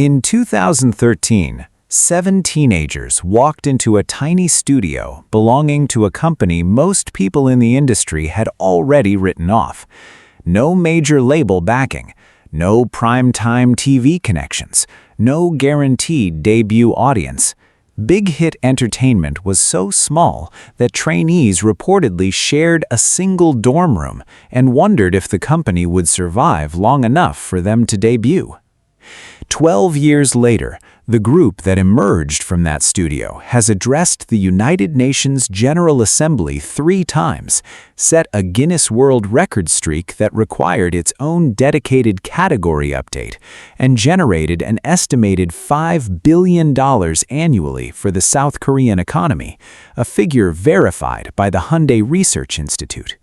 In 2013, 7 teenagers walked into a tiny studio belonging to a company most people in the industry had already written off. No major label backing, no primetime TV connections, no guaranteed debut audience. Big Hit Entertainment was so small that trainees reportedly shared a single dorm room and wondered if the company would survive long enough for them to debut. 12 years later, the group that emerged from that studio has addressed the United Nations General Assembly 3 times, set a Guinness World Record streak that required its own dedicated category update, and generated an estimated $5 billion annually for the South Korean economy, a figure verified by the Hyundai Research Institute.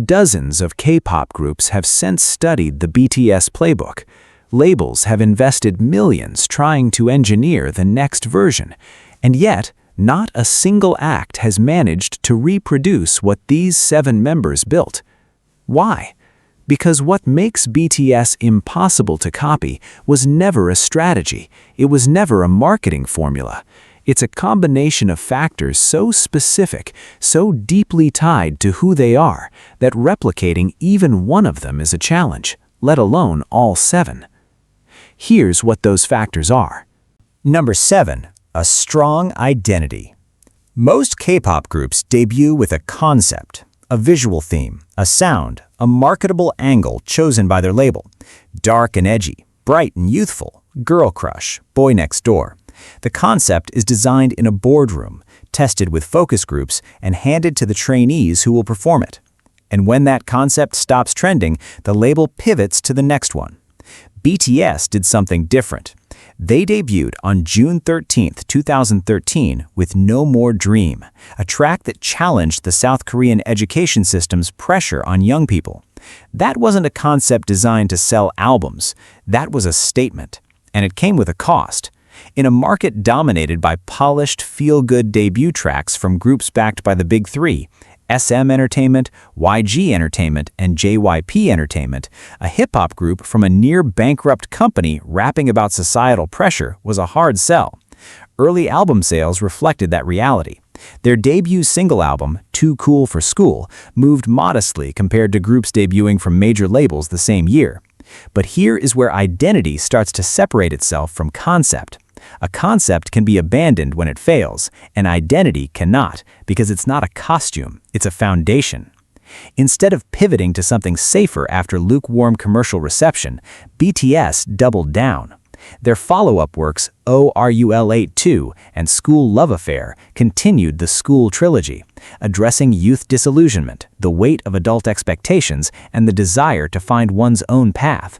Dozens of K-pop groups have since studied the BTS playbook. Labels have invested millions trying to engineer the next version, and yet not a single act has managed to reproduce what these 7 members built. Why? Because what makes BTS impossible to copy was never a strategy, it was never a marketing formula. It's a combination of factors so specific, so deeply tied to who they are, that replicating even one of them is a challenge, let alone all 7. Here's what those factors are. Number 7. A strong identity. Most K-pop groups debut with a concept, a visual theme, a sound, a marketable angle chosen by their label. Dark and edgy, bright and youthful, girl crush, boy next door. The concept is designed in a boardroom, tested with focus groups, and handed to the trainees who will perform it. And when that concept stops trending, the label pivots to the next one. BTS did something different. They debuted on June 13, 2013 with No More Dream, a track that challenged the South Korean education system's pressure on young people. That wasn't a concept designed to sell albums. That was a statement. And it came with a cost. In a market dominated by polished, feel-good debut tracks from groups backed by the Big Three, SM Entertainment, YG Entertainment, and JYP Entertainment, a hip-hop group from a near-bankrupt company rapping about societal pressure was a hard sell. Early album sales reflected that reality. Their debut single album, Too Cool for School, moved modestly compared to groups debuting from major labels the same year. But here is where identity starts to separate itself from concept. A concept can be abandoned when it fails, and identity cannot, because it's not a costume, it's a foundation. Instead of pivoting to something safer after lukewarm commercial reception, BTS doubled down. Their follow-up works, ORUL82 and School Love Affair, continued the School trilogy, addressing youth disillusionment, the weight of adult expectations, and the desire to find one's own path.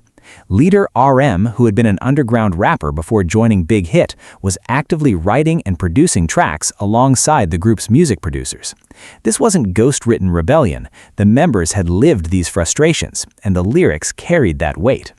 Leader RM, who had been an underground rapper before joining Big Hit, was actively writing and producing tracks alongside the group's music producers. This wasn't ghost-written rebellion. The members had lived these frustrations, and the lyrics carried that weight.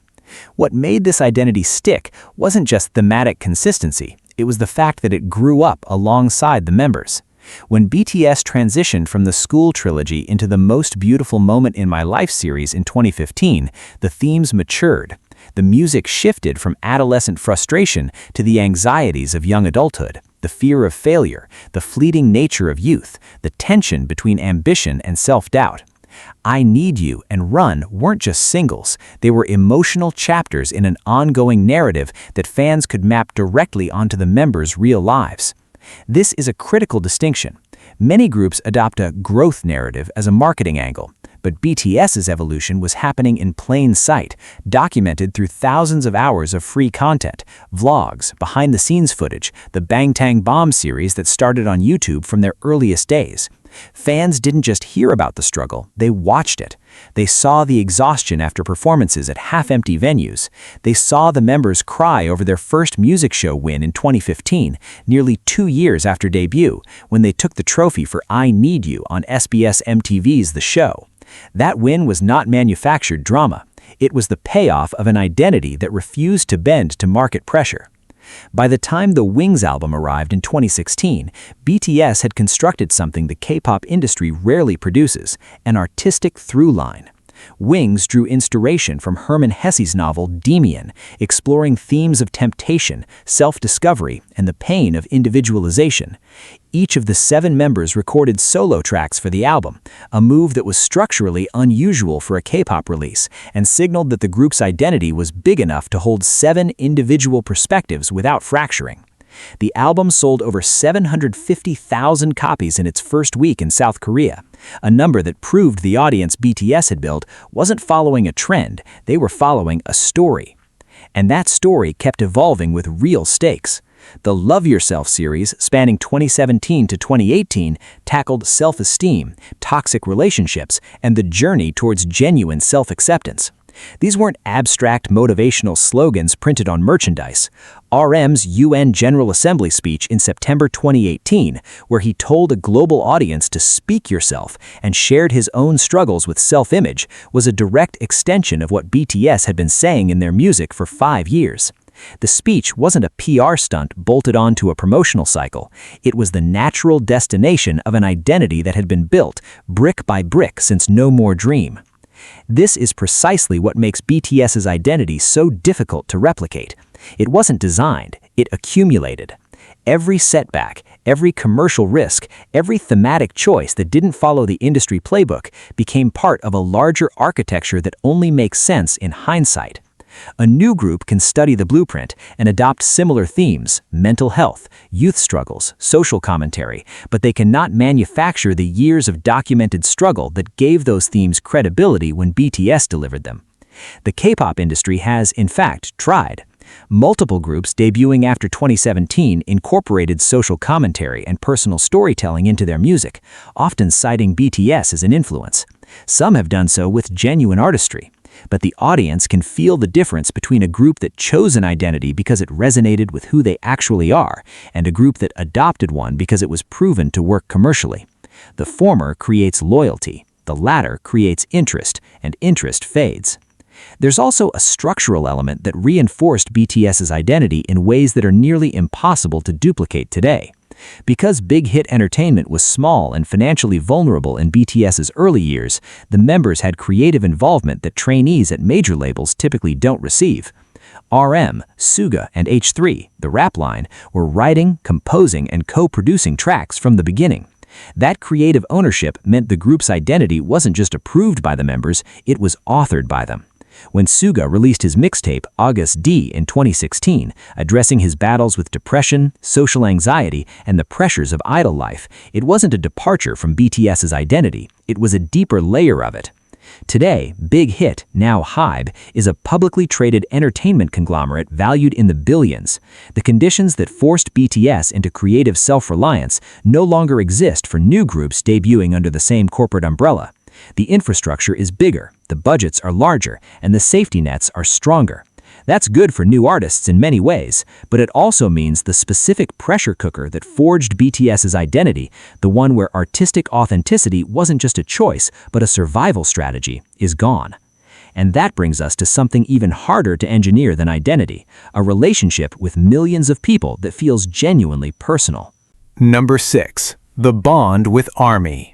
What made this identity stick wasn't just thematic consistency, it was the fact that it grew up alongside the members. When BTS transitioned from the School trilogy into the Most Beautiful Moment in My Life series in 2015, the themes matured. The music shifted from adolescent frustration to the anxieties of young adulthood, the fear of failure, the fleeting nature of youth, the tension between ambition and self-doubt. I Need You and Run weren't just singles, they were emotional chapters in an ongoing narrative that fans could map directly onto the members' real lives. This is a critical distinction. Many groups adopt a growth narrative as a marketing angle, but BTS's evolution was happening in plain sight, documented through thousands of hours of free content, vlogs, behind-the-scenes footage, the Bangtan Bomb series that started on YouTube from their earliest days. Fans didn't just hear about the struggle, they watched it. They saw the exhaustion after performances at half-empty venues. They saw the members cry over their first music show win in 2015, nearly 2 years after debut, when they took the trophy for I Need You on SBS MTV's The Show. That win was not manufactured drama. It was the payoff of an identity that refused to bend to market pressure. By the time the Wings album arrived in 2016, BTS had constructed something the K-pop industry rarely produces, an artistic through line. Wings drew inspiration from Hermann Hesse's novel Demian, exploring themes of temptation, self-discovery, and the pain of individualization. Each of the 7 members recorded solo tracks for the album, a move that was structurally unusual for a K-pop release and signaled that the group's identity was big enough to hold 7 individual perspectives without fracturing. The album sold over 750,000 copies in its first week in South Korea, a number that proved the audience BTS had built wasn't following a trend, they were following a story. And that story kept evolving with real stakes. The Love Yourself series, spanning 2017 to 2018, tackled self-esteem, toxic relationships, and the journey towards genuine self-acceptance. These weren't abstract motivational slogans printed on merchandise. RM's UN General Assembly speech in September 2018, where he told a global audience to speak yourself and shared his own struggles with self-image, was a direct extension of what BTS had been saying in their music for 5 years. The speech wasn't a PR stunt bolted onto a promotional cycle. It was the natural destination of an identity that had been built, brick by brick, since No More Dream. This is precisely what makes BTS's identity so difficult to replicate. It wasn't designed, it accumulated. Every setback, every commercial risk, every thematic choice that didn't follow the industry playbook became part of a larger architecture that only makes sense in hindsight. A new group can study the blueprint and adopt similar themes, mental health, youth struggles, social commentary, but they cannot manufacture the years of documented struggle that gave those themes credibility when BTS delivered them. The K-pop industry has, in fact, tried. Multiple groups debuting after 2017 incorporated social commentary and personal storytelling into their music, often citing BTS as an influence. Some have done so with genuine artistry. But the audience can feel the difference between a group that chose an identity because it resonated with who they actually are, and a group that adopted one because it was proven to work commercially. The former creates loyalty, the latter creates interest, and interest fades. There's also a structural element that reinforced BTS's identity in ways that are nearly impossible to duplicate today. Because big hit entertainment was small and financially vulnerable in BTS's early years, the members had creative involvement that trainees at major labels typically don't receive. RM, Suga, and H3, the rap line, were writing, composing, and co-producing tracks from the beginning. That creative ownership meant the group's identity wasn't just approved by the members, it was authored by them. When Suga released his mixtape, August D, in 2016, addressing his battles with depression, social anxiety, and the pressures of idol life, it wasn't a departure from BTS's identity, it was a deeper layer of it. Today, Big Hit, now HYBE, is a publicly traded entertainment conglomerate valued in the billions. The conditions that forced BTS into creative self-reliance no longer exist for new groups debuting under the same corporate umbrella. The infrastructure is bigger, the budgets are larger, and the safety nets are stronger. That's good for new artists in many ways, but it also means the specific pressure cooker that forged BTS's identity, the one where artistic authenticity wasn't just a choice, but a survival strategy, is gone. And that brings us to something even harder to engineer than identity, a relationship with millions of people that feels genuinely personal. Number 6. The Bond with ARMY.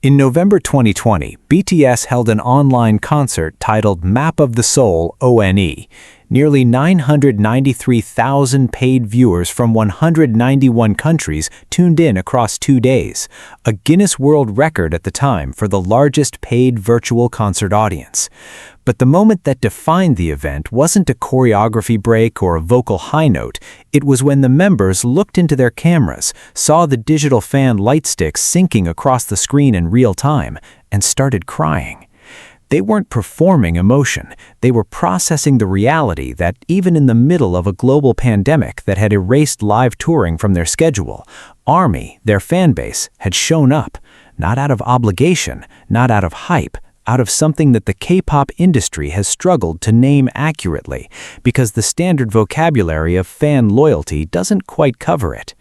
In November 2020, BTS held an online concert titled Map of the Soul ONE. Nearly 993,000 paid viewers from 191 countries tuned in across 2 days, a Guinness World Record at the time for the largest paid virtual concert audience. But the moment that defined the event wasn't a choreography break or a vocal high note. It was when the members looked into their cameras, saw the digital fan light sticks syncing across the screen in real time, and started crying. They weren't performing emotion, they were processing the reality that even in the middle of a global pandemic that had erased live touring from their schedule, ARMY, their fan base, had shown up, not out of obligation, not out of hype, out of something that the K-pop industry has struggled to name accurately, because the standard vocabulary of fan loyalty doesn't quite cover it.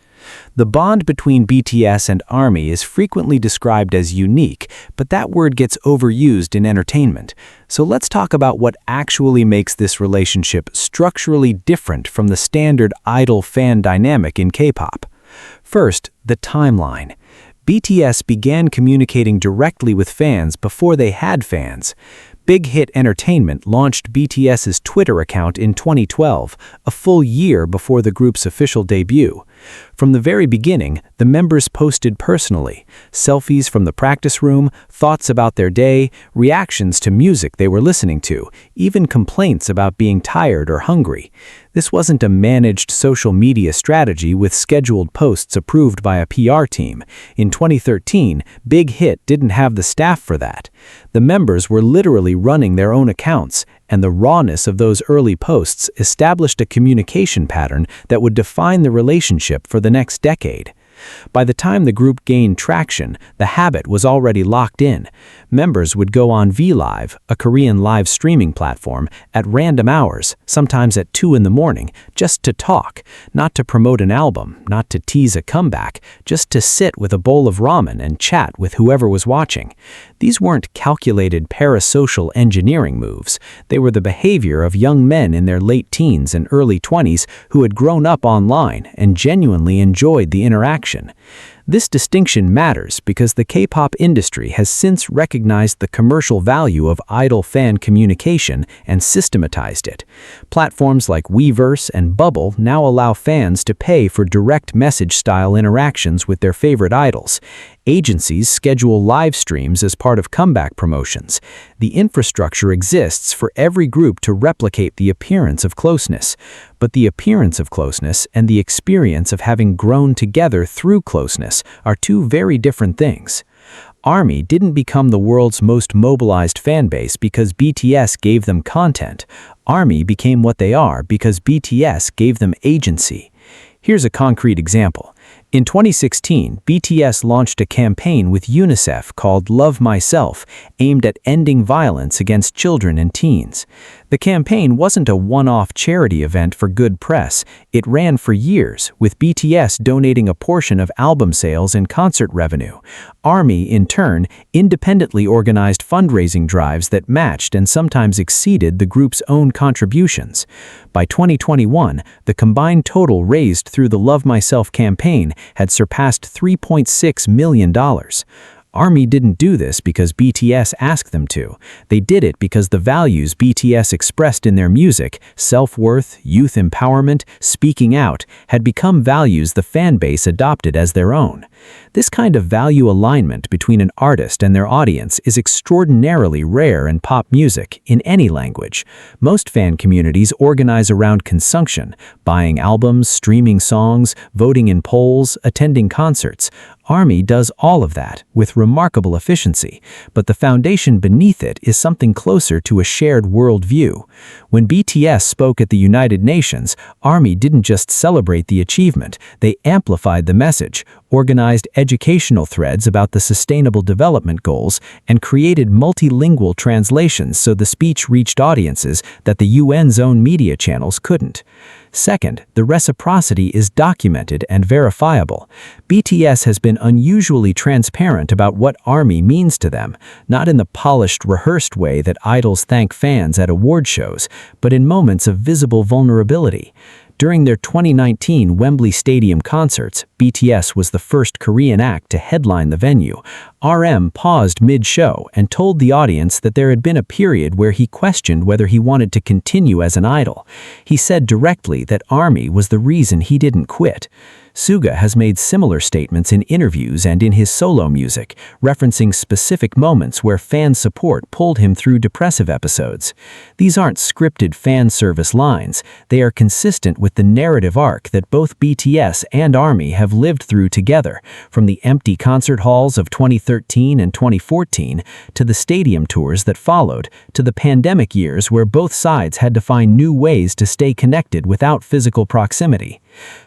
The bond between BTS and ARMY is frequently described as unique, but that word gets overused in entertainment. So let's talk about what actually makes this relationship structurally different from the standard idol-fan dynamic in K-pop. First, the timeline. BTS began communicating directly with fans before they had fans. Big Hit Entertainment launched BTS's Twitter account in 2012, a full year before the group's official debut. From the very beginning, the members posted personally, selfies from the practice room, thoughts about their day, reactions to music they were listening to, even complaints about being tired or hungry. This wasn't a managed social media strategy with scheduled posts approved by a PR team. In 2013, Big Hit didn't have the staff for that. The members were literally running their own accounts, and the rawness of those early posts established a communication pattern that would define the relationship for the next decade. By the time the group gained traction, the habit was already locked in. Members would go on VLive, a Korean live streaming platform, at random hours, sometimes at 2 in the morning, just to talk, not to promote an album, not to tease a comeback, just to sit with a bowl of ramen and chat with whoever was watching. These weren't calculated parasocial engineering moves. They were the behavior of young men in their late teens and early 20s who had grown up online and genuinely enjoyed the interaction. This distinction matters because the K-pop industry has since recognized the commercial value of idol fan communication and systematized it. Platforms like Weverse and Bubble now allow fans to pay for direct message-style interactions with their favorite idols. Agencies schedule live streams as part of comeback promotions. The infrastructure exists for every group to replicate the appearance of closeness. But the appearance of closeness and the experience of having grown together through closeness are two very different things. ARMY didn't become the world's most mobilized fanbase because BTS gave them content. ARMY became what they are because BTS gave them agency. Here's a concrete example. In 2016, BTS launched a campaign with UNICEF called Love Myself, aimed at ending violence against children and teens. The campaign wasn't a one-off charity event for good press. It ran for years, with BTS donating a portion of album sales and concert revenue. ARMY, in turn, independently organized fundraising drives that matched and sometimes exceeded the group's own contributions. By 2021, the combined total raised through the Love Myself campaign had surpassed $3.6 million. ARMY didn't do this because BTS asked them to. They did it because the values BTS expressed in their music, self-worth, youth empowerment, speaking out, had become values the fanbase adopted as their own. This kind of value alignment between an artist and their audience is extraordinarily rare in pop music, in any language. Most fan communities organize around consumption, buying albums, streaming songs, voting in polls, attending concerts. ARMY does all of that with remarkable efficiency, but the foundation beneath it is something closer to a shared worldview. When BTS spoke at the United Nations, ARMY didn't just celebrate the achievement, they amplified the message, organized educational threads about the Sustainable Development Goals, and created multilingual translations so the speech reached audiences that the UN's own media channels couldn't. Second, the reciprocity is documented and verifiable. BTS has been unusually transparent about what ARMY means to them, not in the polished, rehearsed way that idols thank fans at award shows, but in moments of visible vulnerability. During their 2019 Wembley Stadium concerts, BTS was the first Korean act to headline the venue. RM paused mid-show and told the audience that there had been a period where he questioned whether he wanted to continue as an idol. He said directly that ARMY was the reason he didn't quit. Suga has made similar statements in interviews and in his solo music, referencing specific moments where fan support pulled him through depressive episodes. These aren't scripted fan service lines. They are consistent with the narrative arc that both BTS and ARMY have lived through together, from the empty concert halls of 2013 and 2014 to the stadium tours that followed, to the pandemic years where both sides had to find new ways to stay connected without physical proximity.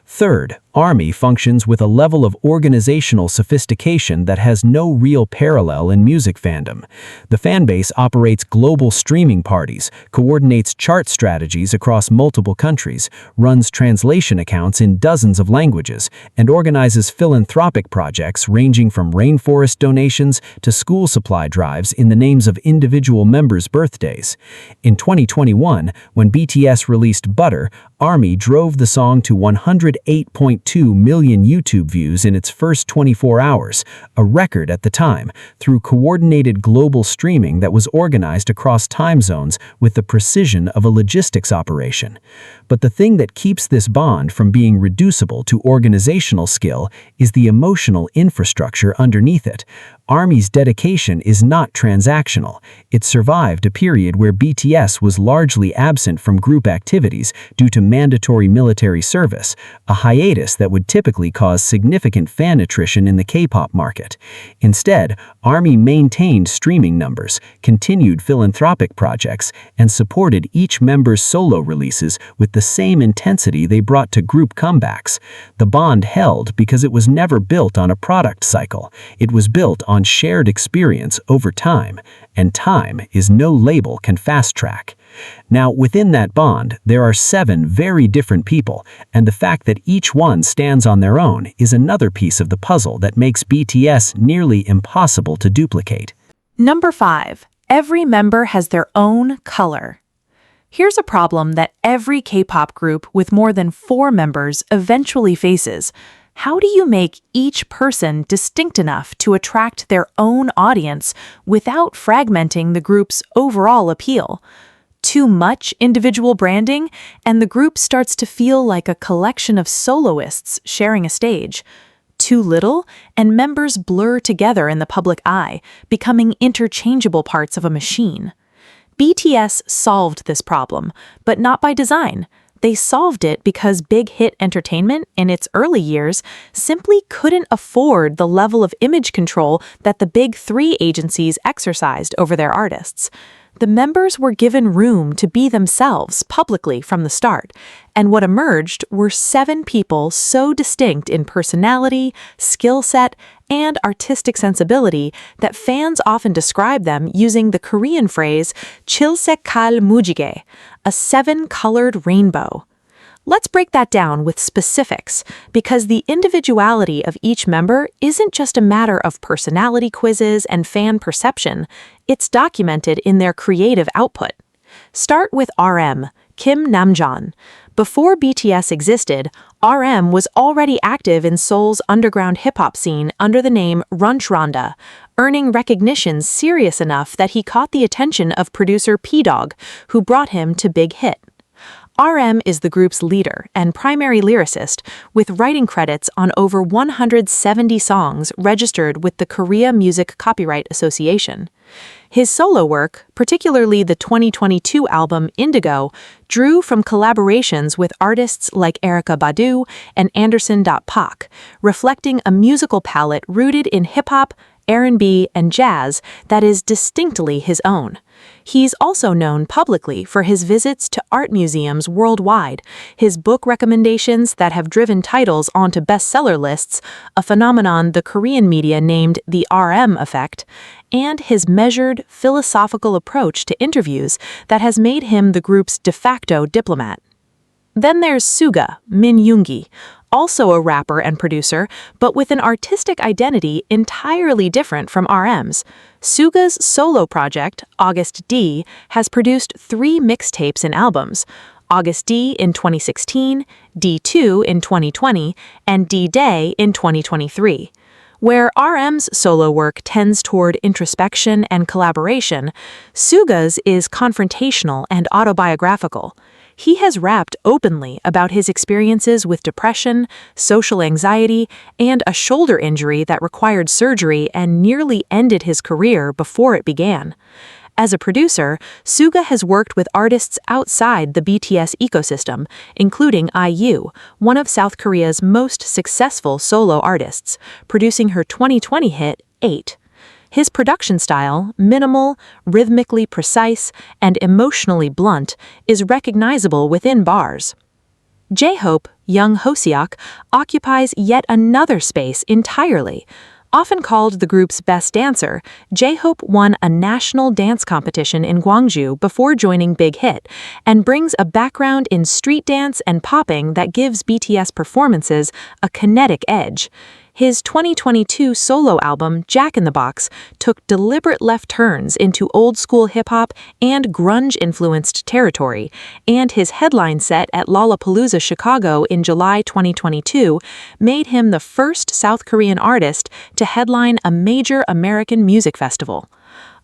Third, ARMY functions with a level of organizational sophistication that has no real parallel in music fandom. The fanbase operates global streaming parties, coordinates chart strategies across multiple countries, runs translation accounts in dozens of languages, and organizes philanthropic projects ranging from rainforest donations to school supply drives in the names of individual members' birthdays. In 2021, when BTS released Butter, ARMY drove the song to 108.2 million YouTube views in its first 24 hours, a record at the time, through coordinated global streaming that was organized across time zones with the precision of a logistics operation. But the thing that keeps this bond from being reducible to organizational skill is the emotional infrastructure underneath it. ARMY's dedication is not transactional. It survived a period where BTS was largely absent from group activities due to mandatory military service, a hiatus that would typically cause significant fan attrition in the K-pop market. Instead, ARMY maintained streaming numbers, continued philanthropic projects, and supported each member's solo releases with the same intensity they brought to group comebacks. The bond held because it was never built on a product cycle. It was built on shared experience over time, and time is no label can fast-track. Now, within that bond, there are 7 very different people, and the fact that each one stands on their own is another piece of the puzzle that makes BTS nearly impossible to duplicate. Number 5. Every member has their own color. Here's a problem that every K-pop group with more than 4 members eventually faces. How do you make each person distinct enough to attract their own audience without fragmenting the group's overall appeal? Too much individual branding, and the group starts to feel like a collection of soloists sharing a stage. Too little, and members blur together in the public eye, becoming interchangeable parts of a machine. BTS solved this problem, but not by design. They solved it because Big Hit Entertainment, in its early years, simply couldn't afford the level of image control that the Big Three agencies exercised over their artists. The members were given room to be themselves publicly from the start, and what emerged were 7 people so distinct in personality, skill set, and artistic sensibility that fans often describe them using the Korean phrase "chilsekal mujige," a 7-colored rainbow. Let's break that down with specifics, because the individuality of each member isn't just a matter of personality quizzes and fan perception, it's documented in their creative output. Start with RM, Kim Namjoon. Before BTS existed, RM was already active in Seoul's underground hip-hop scene under the name Runchronda, earning recognition serious enough that he caught the attention of producer P-Dog, who brought him to Big Hit. RM is the group's leader and primary lyricist, with writing credits on over 170 songs registered with the Korea Music Copyright Association. His solo work, particularly the 2022 album Indigo, drew from collaborations with artists like Erykah Badu and Anderson.Paak, reflecting a musical palette rooted in hip-hop, R&B, and jazz that is distinctly his own. He's also known publicly for his visits to art museums worldwide, his book recommendations that have driven titles onto bestseller lists, a phenomenon the Korean media named the RM effect, and his measured, philosophical approach to interviews that has made him the group's de facto diplomat. Then there's Suga, Min Yoongi, also a rapper and producer, but with an artistic identity entirely different from RM's. Suga's solo project, August D, has produced 3 mixtapes and albums: August D in 2016, D2 in 2020, and D-Day in 2023. Where RM's solo work tends toward introspection and collaboration, Suga's is confrontational and autobiographical. He has rapped openly about his experiences with depression, social anxiety, and a shoulder injury that required surgery and nearly ended his career before it began. As a producer, Suga has worked with artists outside the BTS ecosystem, including IU, one of South Korea's most successful solo artists, producing her 2020 hit, 8. His production style, minimal, rhythmically precise, and emotionally blunt, is recognizable within bars. J-Hope, Young Hoseok, occupies yet another space entirely. Often called the group's best dancer, J-Hope won a national dance competition in Gwangju before joining Big Hit, and brings a background in street dance and popping that gives BTS performances a kinetic edge. His 2022 solo album, Jack in the Box, took deliberate left turns into old-school hip-hop and grunge-influenced territory, and his headline set at Lollapalooza Chicago in July 2022 made him the first South Korean artist to headline a major American music festival.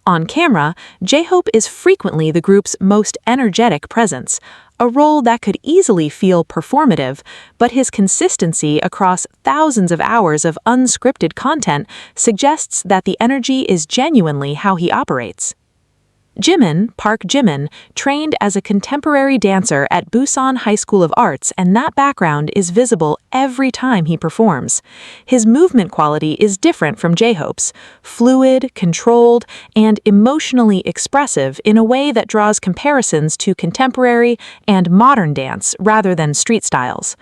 On camera, J-Hope is frequently the group's most energetic presence, a role that could easily feel performative, but his consistency across thousands of hours of unscripted content suggests that the energy is genuinely how he operates. Jimin, Park Jimin, trained as a contemporary dancer at Busan High School of Arts, and that background is visible every time he performs. His movement quality is different from J-Hope's, fluid, controlled, and emotionally expressive in a way that draws comparisons to contemporary and modern dance rather than street styles.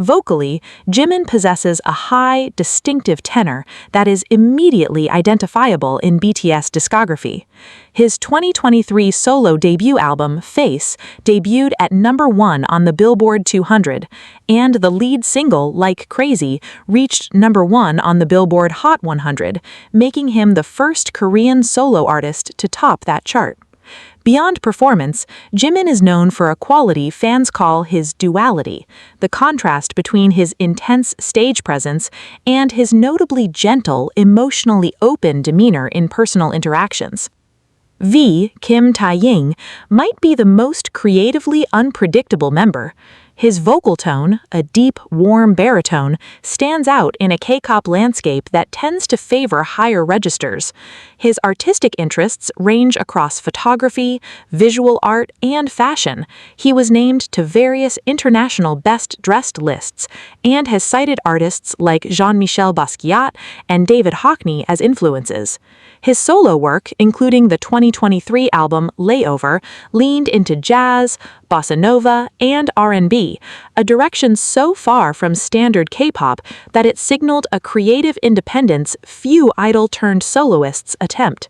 Vocally, Jimin possesses a high, distinctive tenor that is immediately identifiable in BTS discography. His 2023 solo debut album, Face, debuted at #1 on the Billboard 200, and the lead single, Like Crazy, reached #1 on the Billboard Hot 100, making him the first Korean solo artist to top that chart. Beyond performance, Jimin is known for a quality fans call his duality, the contrast between his intense stage presence and his notably gentle, emotionally open demeanor in personal interactions. V, Kim Tae-ying, might be the most creatively unpredictable member. His vocal tone, a deep, warm baritone, stands out in a K-pop landscape that tends to favor higher registers. His artistic interests range across photography, visual art, and fashion. He was named to various international best-dressed lists and has cited artists like Jean-Michel Basquiat and David Hockney as influences. His solo work, including the 2023 album Layover, leaned into jazz, bossa nova, and R&B, a direction so far from standard K-pop that it signaled a creative independence few idol-turned-soloists attempt.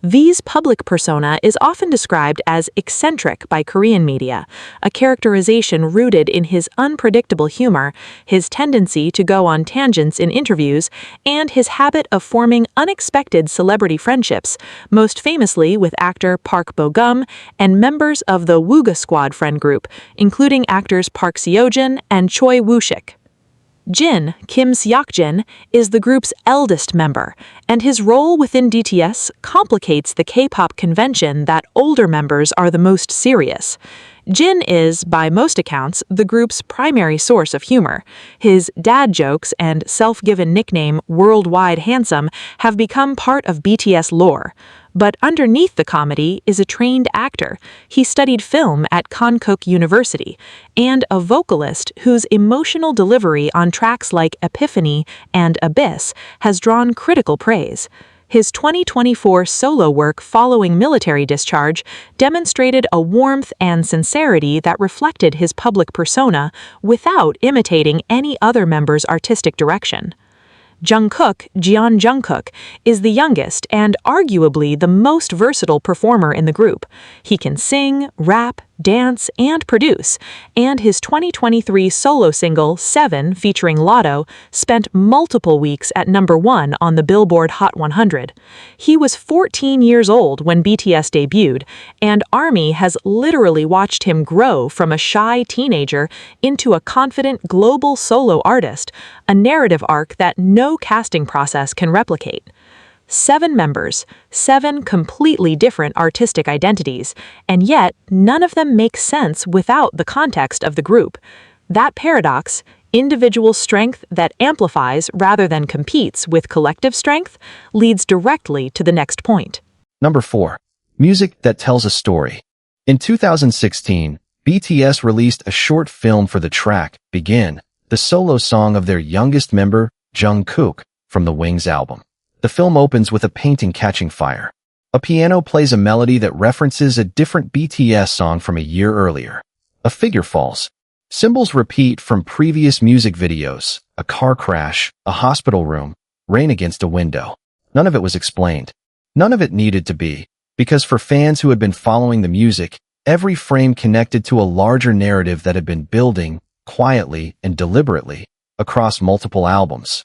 V's public persona is often described as eccentric by Korean media, a characterization rooted in his unpredictable humor, his tendency to go on tangents in interviews, and his habit of forming unexpected celebrity friendships, most famously with actor Park Bo-gum and members of the Wooga Squad friend group, including actors Park Seo-jin and Choi Woo-shik. Jin, Kim Seok-jin, is the group's eldest member, and his role within BTS complicates the K-pop convention that older members are the most serious. Jin is, by most accounts, the group's primary source of humor. His dad jokes and self-given nickname Worldwide Handsome have become part of BTS lore. But underneath the comedy is a trained actor. He studied film at Konkuk University, and a vocalist whose emotional delivery on tracks like Epiphany and Abyss has drawn critical praise. His 2024 solo work following military discharge demonstrated a warmth and sincerity that reflected his public persona without imitating any other member's artistic direction. Jungkook, Jungkook, is the youngest and arguably the most versatile performer in the group. He can sing, rap, dance, and produce, and his 2023 solo single, 7, featuring Lotto, spent multiple weeks at #1 on the Billboard Hot 100. He was 14 years old when BTS debuted, and ARMY has literally watched him grow from a shy teenager into a confident global solo artist, a narrative arc that no casting process can replicate. 7 members, 7 completely different artistic identities, and yet none of them make sense without the context of the group. That paradox, individual strength that amplifies rather than competes with collective strength, leads directly to the next point. Number 4. Music that tells a story. In 2016, BTS released a short film for the track, Begin, the solo song of their youngest member, Jungkook, from the Wings album. The film opens with a painting catching fire. A piano plays a melody that references a different BTS song from a year earlier. A figure falls. Symbols repeat from previous music videos: a car crash, a hospital room, rain against a window. None of it was explained. None of it needed to be, because for fans who had been following the music, every frame connected to a larger narrative that had been building, quietly and deliberately, across multiple albums.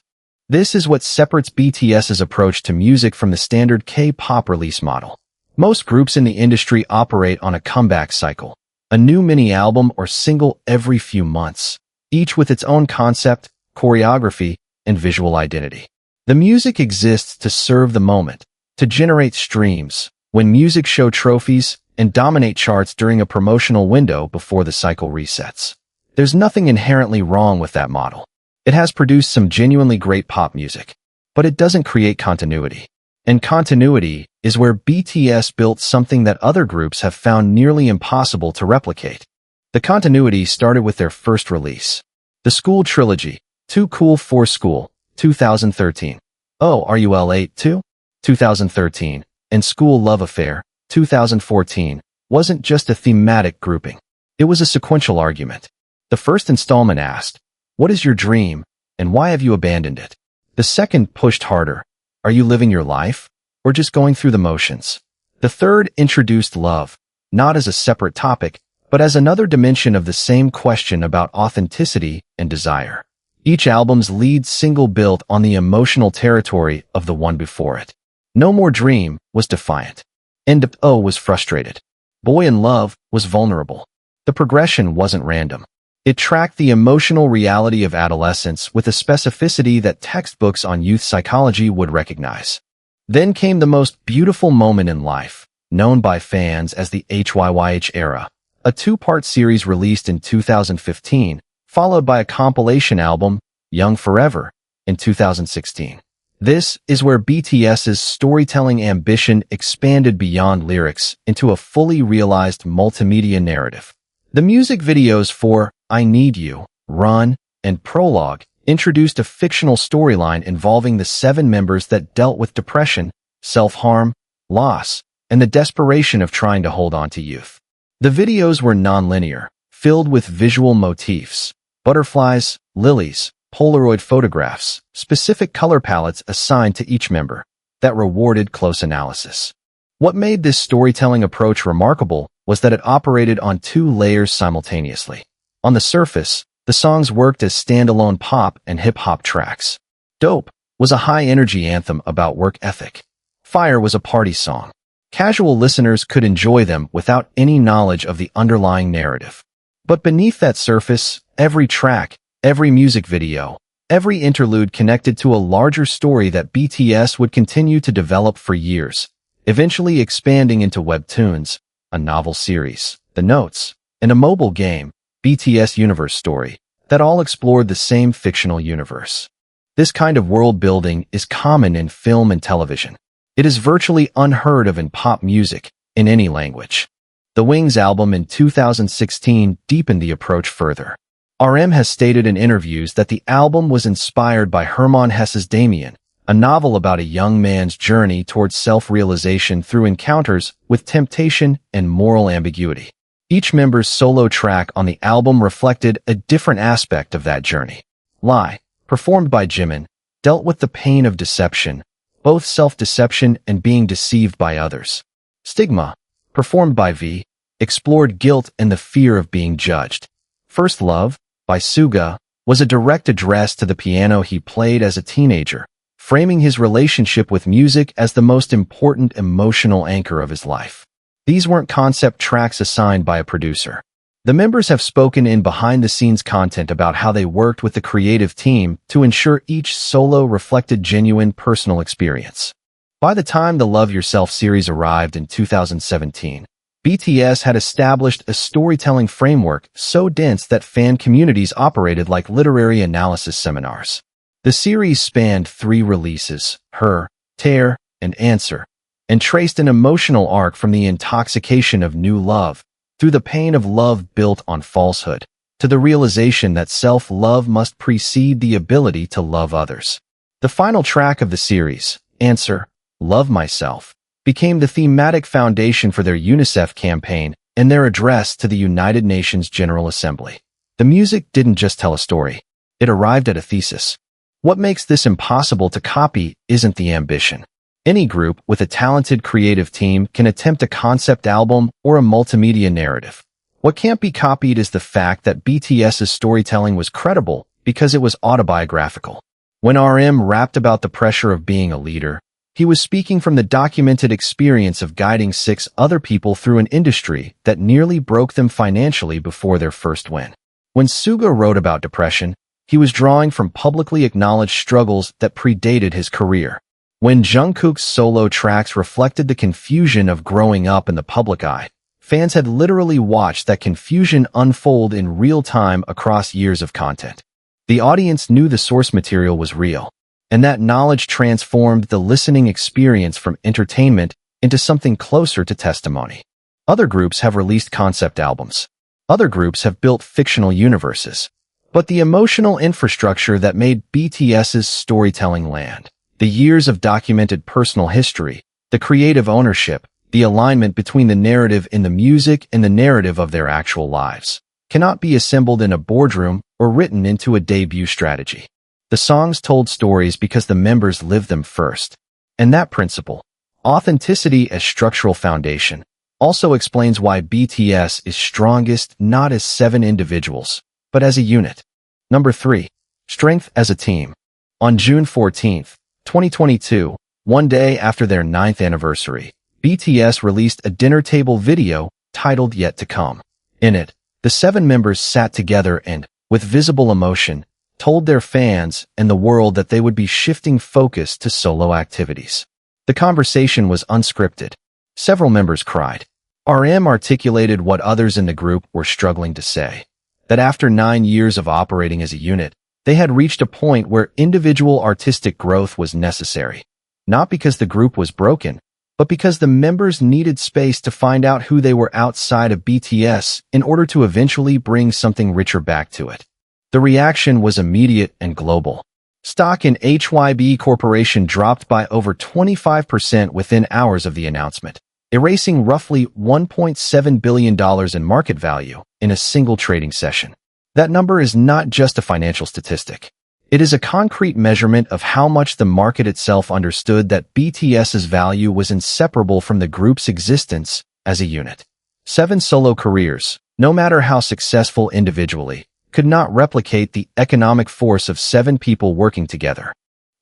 This is what separates BTS's approach to music from the standard K-pop release model. Most groups in the industry operate on a comeback cycle, a new mini-album or single every few months, each with its own concept, choreography, and visual identity. The music exists to serve the moment, to generate streams, win music show trophies, and dominate charts during a promotional window before the cycle resets. There's nothing inherently wrong with that model. It has produced some genuinely great pop music, but it doesn't create continuity. And continuity is where BTS built something that other groups have found nearly impossible to replicate. The continuity started with their first release, the School Trilogy, Too Cool for School, 2013. Oh, Are You Late Too? 2013, and School Love Affair, 2014, wasn't just a thematic grouping. It was a sequential argument. The first installment asked, "What is your dream, and why have you abandoned it?" The second pushed harder. "Are you living your life, or just going through the motions?" The third introduced love, not as a separate topic, but as another dimension of the same question about authenticity and desire. Each album's lead single built on the emotional territory of the one before it. No More Dream was defiant. End of O was frustrated. Boy in Love was vulnerable. The progression wasn't random. It tracked the emotional reality of adolescence with a specificity that textbooks on youth psychology would recognize. Then came the most beautiful moment in life, known by fans as the HYBE era, a two-part series released in 2015, followed by a compilation album, Young Forever, in 2016. This is where BTS's storytelling ambition expanded beyond lyrics into a fully realized multimedia narrative. The music videos for I Need You, Run, and Prologue introduced a fictional storyline involving the 7 members that dealt with depression, self-harm, loss, and the desperation of trying to hold on to youth. The videos were non-linear, filled with visual motifs, butterflies, lilies, Polaroid photographs, specific color palettes assigned to each member that rewarded close analysis. What made this storytelling approach remarkable was that it operated on 2 layers simultaneously. On the surface, the songs worked as standalone pop and hip-hop tracks. Dope was a high-energy anthem about work ethic. Fire was a party song. Casual listeners could enjoy them without any knowledge of the underlying narrative. But beneath that surface, every track, every music video, every interlude connected to a larger story that BTS would continue to develop for years, eventually expanding into webtoons, a novel series, The Notes, and a mobile game, BTS Universe Story, that all explored the same fictional universe. This kind of world building is common in film and television. It is virtually unheard of in pop music, in any language. The Wings album in 2016 deepened the approach further. RM has stated in interviews that the album was inspired by Hermann Hesse's Damien, a novel about a young man's journey towards self-realization through encounters with temptation and moral ambiguity. Each member's solo track on the album reflected a different aspect of that journey. Lie, performed by Jimin, dealt with the pain of deception, both self-deception and being deceived by others. Stigma, performed by V, explored guilt and the fear of being judged. First Love, by Suga, was a direct address to the piano he played as a teenager, framing his relationship with music as the most important emotional anchor of his life. These weren't concept tracks assigned by a producer. The members have spoken in behind-the-scenes content about how they worked with the creative team to ensure each solo reflected genuine personal experience. By the time the Love Yourself series arrived in 2017, BTS had established a storytelling framework so dense that fan communities operated like literary analysis seminars. The series spanned 3 releases, Her, Tear, and Answer, and traced an emotional arc from the intoxication of new love, through the pain of love built on falsehood, to the realization that self-love must precede the ability to love others. The final track of the series, Answer, Love Myself, became the thematic foundation for their UNICEF campaign and their address to the United Nations General Assembly. The music didn't just tell a story. It arrived at a thesis. What makes this impossible to copy isn't the ambition. Any group with a talented creative team can attempt a concept album or a multimedia narrative. What can't be copied is the fact that BTS's storytelling was credible because it was autobiographical. When RM rapped about the pressure of being a leader, he was speaking from the documented experience of guiding 6 other people through an industry that nearly broke them financially before their first win. When Suga wrote about depression, he was drawing from publicly acknowledged struggles that predated his career. When Jungkook's solo tracks reflected the confusion of growing up in the public eye, fans had literally watched that confusion unfold in real time across years of content. The audience knew the source material was real, and that knowledge transformed the listening experience from entertainment into something closer to testimony. Other groups have released concept albums. Other groups have built fictional universes. But the emotional infrastructure that made BTS's storytelling land, the years of documented personal history, the creative ownership, the alignment between the narrative in the music and the narrative of their actual lives, cannot be assembled in a boardroom or written into a debut strategy. The songs told stories because the members lived them first. And that principle, authenticity as structural foundation, also explains why BTS is strongest not as 7 individuals, but as a unit. Number 3. Strength as a team. On June 14, 2022, one day after their 9th anniversary, BTS released a dinner table video titled Yet to Come. In it, the 7 members sat together and, with visible emotion, told their fans and the world that they would be shifting focus to solo activities. The conversation was unscripted. Several members cried. RM articulated what others in the group were struggling to say, that after 9 years of operating as a unit, they had reached a point where individual artistic growth was necessary, not because the group was broken, but because the members needed space to find out who they were outside of BTS in order to eventually bring something richer back to it. The reaction was immediate and global. Stock in HYBE Corporation dropped by over 25% within hours of the announcement, erasing roughly $1.7 billion in market value in a single trading session. That number is not just a financial statistic. It is a concrete measurement of how much the market itself understood that BTS's value was inseparable from the group's existence as a unit. 7 solo careers, no matter how successful individually, could not replicate the economic force of 7 people working together.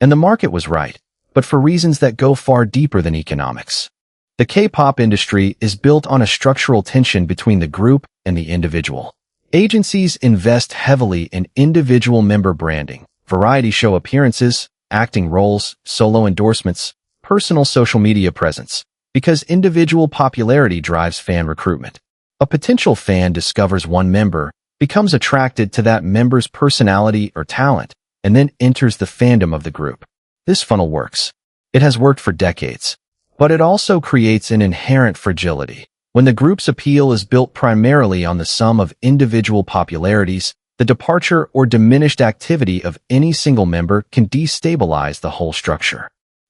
And the market was right, but for reasons that go far deeper than economics. The K-pop industry is built on a structural tension between the group and the individual. Agencies invest heavily in individual member branding, variety show appearances, acting roles, solo endorsements, personal social media presence, because individual popularity drives fan recruitment. A potential fan discovers one member, becomes attracted to that member's personality or talent, and then enters the fandom of the group. This funnel works. It has worked for decades. But it also creates an inherent fragility. When the group's appeal is built primarily on the sum of individual popularities, the departure or diminished activity of any single member can destabilize the whole structure.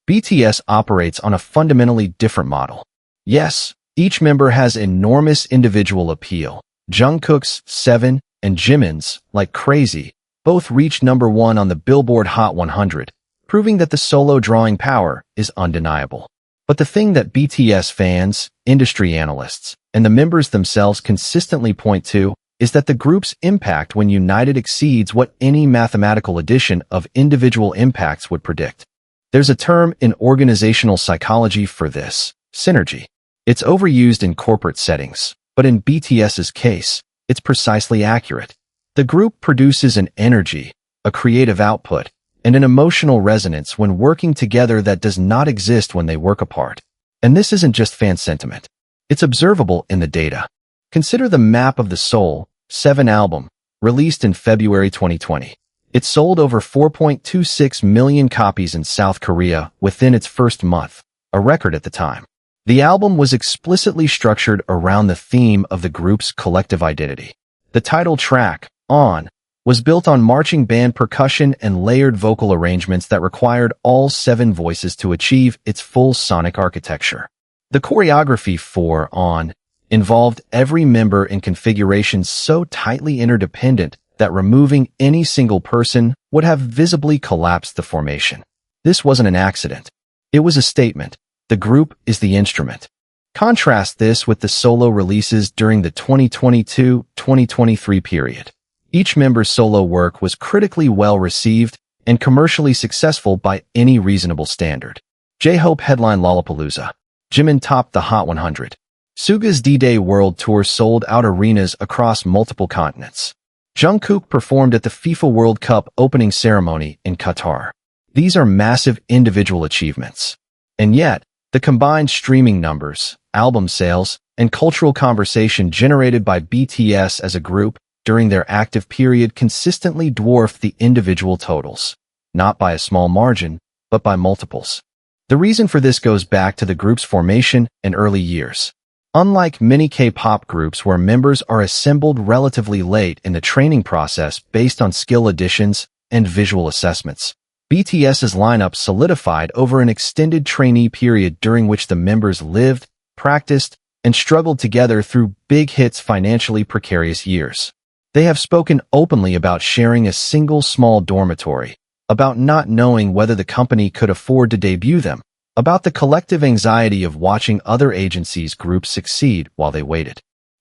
BTS operates on a fundamentally different model. Yes, each member has enormous individual appeal. Jungkook's 7 and Jimin's, like crazy, both reached number 1 on the Billboard Hot 100, proving that the solo drawing power is undeniable. But the thing that BTS fans, industry analysts, and the members themselves consistently point to is that the group's impact when united exceeds what any mathematical addition of individual impacts would predict. There's a term in organizational psychology for this, synergy. It's overused in corporate settings, but in BTS's case, it's precisely accurate. The group produces an energy, a creative output, and an emotional resonance when working together that does not exist when they work apart. And this isn't just fan sentiment. It's observable in the data. Consider the Map of the Soul, 7 album, released in February 2020. It sold over 4.26 million copies in South Korea within its first month, a record at the time. The album was explicitly structured around the theme of the group's collective identity. The title track, On, was built on marching band percussion and layered vocal arrangements that required all 7 voices to achieve its full sonic architecture. The choreography for On involved every member in configurations so tightly interdependent that removing any single person would have visibly collapsed the formation. This wasn't an accident. It was a statement. The group is the instrument. Contrast this with the solo releases during the 2022-2023 period. Each member's solo work was critically well received, and commercially successful by any reasonable standard. J-Hope headlined Lollapalooza. Jimin topped the Hot 100. Suga's D-Day World Tour sold out arenas across multiple continents. Jungkook performed at the FIFA World Cup opening ceremony in Qatar. These are massive individual achievements. And yet, the combined streaming numbers, album sales, and cultural conversation generated by BTS as a group during their active period consistently dwarfed the individual totals, not by a small margin, but by multiples. The reason for this goes back to the group's formation and early years. Unlike many K-pop groups where members are assembled relatively late in the training process based on skill additions and visual assessments, BTS's lineup solidified over an extended trainee period during which the members lived, practiced, and struggled together through big hits financially precarious years. They have spoken openly about sharing a single small dormitory, about not knowing whether the company could afford to debut them, about the collective anxiety of watching other agencies' groups succeed while they waited.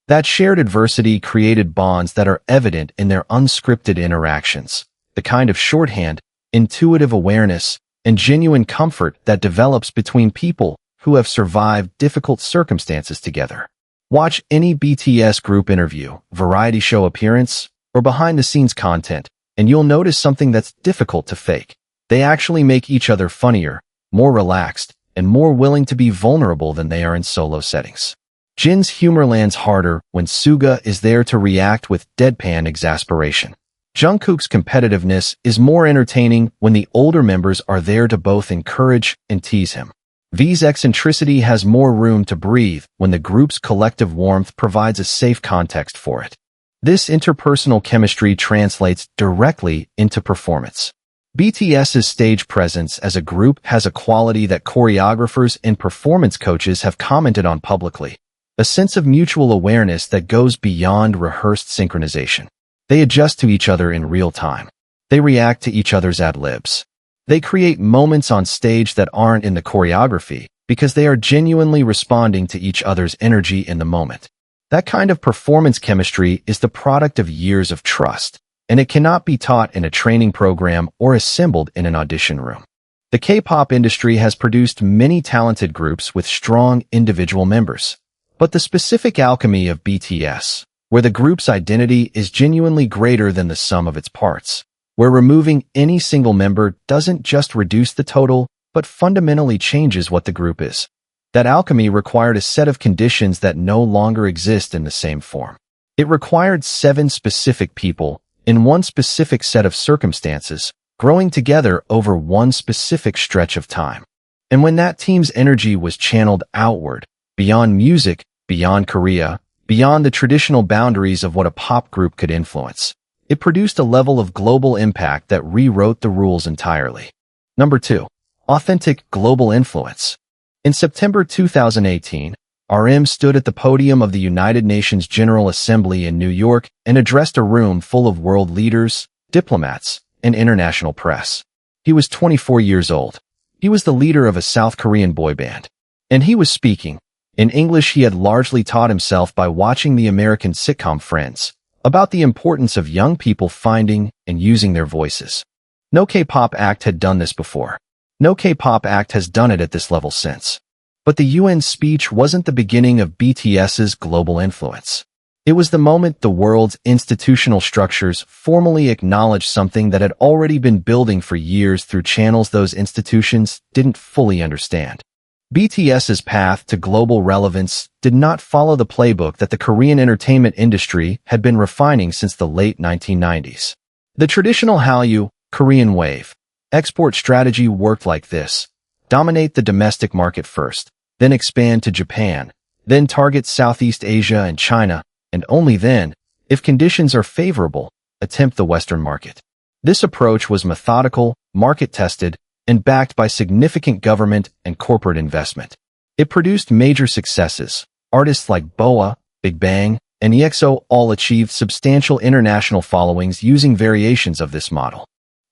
That shared adversity created bonds that are evident in their unscripted interactions, the kind of shorthand, intuitive awareness, and genuine comfort that develops between people who have survived difficult circumstances together. Watch any BTS group interview, variety show appearance, or behind-the-scenes content, and you'll notice something that's difficult to fake. They actually make each other funnier, more relaxed, and more willing to be vulnerable than they are in solo settings. Jin's humor lands harder when Suga is there to react with deadpan exasperation. Jungkook's competitiveness is more entertaining when the older members are there to both encourage and tease him. V's eccentricity has more room to breathe when the group's collective warmth provides a safe context for it. This interpersonal chemistry translates directly into performance. BTS's stage presence as a group has a quality that choreographers and performance coaches have commented on publicly, a sense of mutual awareness that goes beyond rehearsed synchronization. They adjust to each other in real time. They react to each other's ad-libs. They create moments on stage that aren't in the choreography because they are genuinely responding to each other's energy in the moment. That kind of performance chemistry is the product of years of trust, and it cannot be taught in a training program or assembled in an audition room. The K-pop industry has produced many talented groups with strong individual members, but the specific alchemy of BTS, where the group's identity is genuinely greater than the sum of its parts, where removing any single member doesn't just reduce the total, but fundamentally changes what the group is. That alchemy required a set of conditions that no longer exist in the same form. It required 7 specific people, in one specific set of circumstances, growing together over one specific stretch of time. And when that team's energy was channeled outward, beyond music, beyond Korea, beyond the traditional boundaries of what a pop group could influence, it produced a level of global impact that rewrote the rules entirely. Number 2. Authentic global influence. In September 2018, RM stood at the podium of the United Nations General Assembly in New York and addressed a room full of world leaders, diplomats, and international press. He was 24 years old. He was the leader of a South Korean boy band. And he was speaking, in English he had largely taught himself by watching the American sitcom Friends, about the importance of young people finding and using their voices. No K-pop act had done this before. No K-pop act has done it at this level since. But the UN speech wasn't the beginning of BTS's global influence. It was the moment the world's institutional structures formally acknowledged something that had already been building for years through channels those institutions didn't fully understand. BTS's path to global relevance did not follow the playbook that the Korean entertainment industry had been refining since the late 1990s. The traditional Hallyu, Korean wave, export strategy worked like this: dominate the domestic market first, then expand to Japan, then target Southeast Asia and China, and only then, if conditions are favorable, attempt the Western market. This approach was methodical, market-tested, and backed by significant government and corporate investment. It produced major successes. Artists like BoA, Big Bang, and EXO all achieved substantial international followings using variations of this model.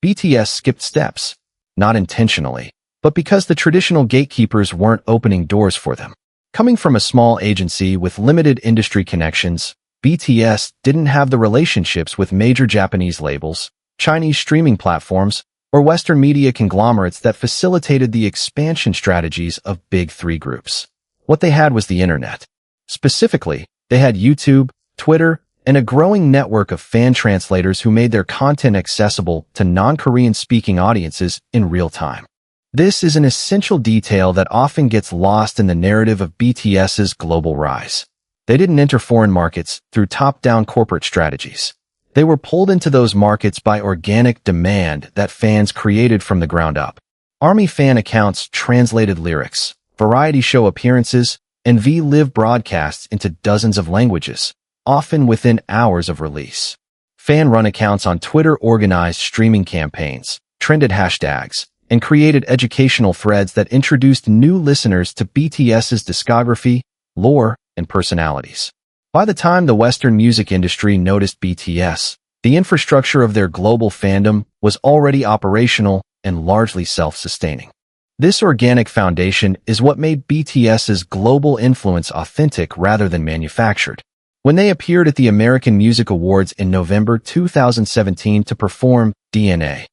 BTS skipped steps, not intentionally, but because the traditional gatekeepers weren't opening doors for them. Coming from a small agency with limited industry connections, BTS didn't have the relationships with major Japanese labels, Chinese streaming platforms, or Western media conglomerates that facilitated the expansion strategies of big three groups. What they had was the internet. Specifically, they had YouTube, Twitter, and a growing network of fan translators who made their content accessible to non-Korean speaking audiences in real time. This is an essential detail that often gets lost in the narrative of BTS's global rise. They didn't enter foreign markets through top-down corporate strategies. They were pulled into those markets by organic demand that fans created from the ground up. ARMY fan accounts translated lyrics, variety show appearances, and V-Live broadcasts into dozens of languages, often within hours of release. Fan-run accounts on Twitter organized streaming campaigns, trended hashtags, and created educational threads that introduced new listeners to BTS's discography, lore, and personalities. By the time the Western music industry noticed BTS, the infrastructure of their global fandom was already operational and largely self-sustaining. This organic foundation is what made BTS's global influence authentic rather than manufactured. When they appeared at the American Music Awards in November 2017 to perform DNA,